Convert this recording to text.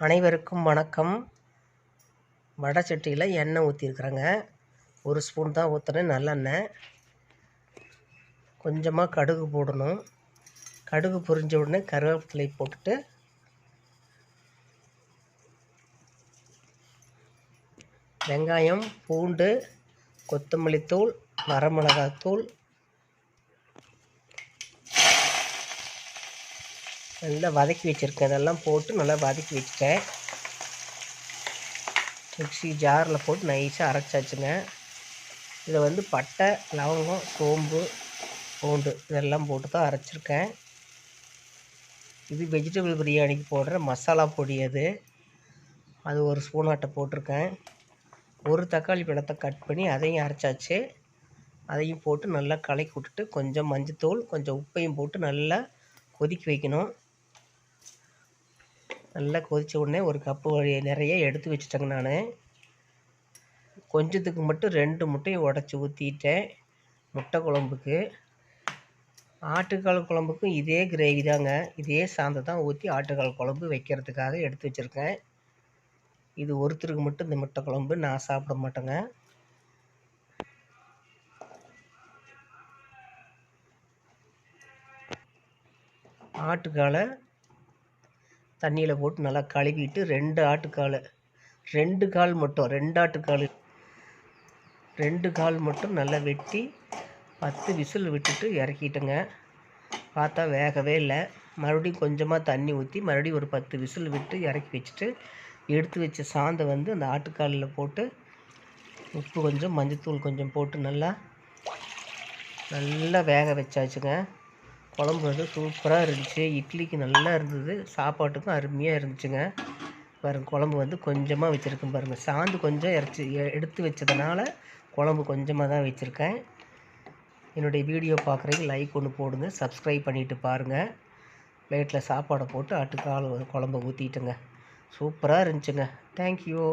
அனைவருக்கும் வணக்கம். வடை சட்டியில் எண்ணெய் ஊற்றிருக்குறேங்க. 1 ஸ்பூன் தான் ஊற்றுறேன், நல்லெண்ணெய். கொஞ்சமாக கடுகு போடணும். கடுகு பொரிஞ்ச உடனே கருவேப்பிலை போட்டுட்டு வெங்காயம், பூண்டு, கொத்தமல்லி தூள், வரமிளகாத்தூள் நல்லா வதக்கி வச்சுருக்கேன். இதெல்லாம் போட்டு நல்லா வதக்கி வச்சுட்டேன். மிக்ஸி ஜாரில் போட்டு நைஸாக அரைச்சாச்சுங்க. இதை பட்டை, லவங்கம், சோம்பு, பூண்டு இதெல்லாம் போட்டு தான் அரைச்சிருக்கேன். இது வெஜிடபிள் பிரியாணிக்கு போடுற மசாலா பொடி. அது 1 ஸ்பூன் ஆட்டை போட்டிருக்கேன். 1 தக்காளி பழத்தை கட் பண்ணி அதையும் அரைச்சாச்சு. அதையும் போட்டு நல்லா கலக்கி விட்டுட்டு கொஞ்சம் மஞ்சத்தூள், கொஞ்சம் உப்பையும் போட்டு நல்லா கொதிக்க வைக்கணும். நல்லா கொதித்த உடனே 1 கப்பு நிறைய எடுத்து வச்சுட்டேங்க. நான் கொஞ்சத்துக்கு மட்டும் 2 முட்டையை உடச்சி ஊற்றிட்டேன். முட்டை குழம்புக்கு, ஆட்டுக்கால் குழம்புக்கும் இதே கிரேவி தாங்க. இதே சாந்தை தான் ஊற்றி ஆட்டுக்கால் குழம்பு வைக்கிறதுக்காக எடுத்து வச்சுருக்கேன். இது ஒருத்தருக்கு மட்டும் இந்த முட்டை குழம்பு, நான் சாப்பிட மாட்டேங்க. ஆட்டுக்காலை தண்ணியில் போட்டு நல்லா கழுவிட்டு 2 ஆட்டுக்கால், 2 கால் மட்டும், 2 ஆட்டுக்கால், 2 கால் மட்டும் நல்லா வெட்டி 10 விசில் விட்டுட்டு இறக்கிட்டேங்க. பார்த்தா வேகவே இல்லை. மறுபடியும் கொஞ்சமாக தண்ணி ஊற்றி மறுபடியும் ஒரு 10 விசில் விட்டு இறக்கி வச்சுட்டு எடுத்து வச்ச சாந்தை அந்த ஆட்டுக்காலில் போட்டு உப்பு கொஞ்சம், மஞ்சத்தூள் கொஞ்சம் போட்டு நல்லா வேக வச்சாச்சுங்க. குழம்பு சூப்பராக இருந்துச்சு. இட்லிக்கு நல்லா இருந்தது, சாப்பாட்டுக்கும் அருமையாக இருந்துச்சுங்க. பாருங்கள், குழம்பு கொஞ்சமாக வச்சுருக்கேன் பாருங்கள். சாந்து கொஞ்சம் எடுத்து வச்சதுனால குழம்பு கொஞ்சமாக தான் வச்சுருக்கேன். என்னுடைய வீடியோ பார்க்குறீங்க, லைக் ஒன்று போடுங்க, சப்ஸ்கிரைப் பண்ணிவிட்டு பாருங்கள். பிளேட்டில் சாப்பாடை போட்டு ஆட்டுக்கால் குழம்பை ஊற்றிட்டுங்க. சூப்பராக இருந்துச்சுங்க. தேங்க்யூ.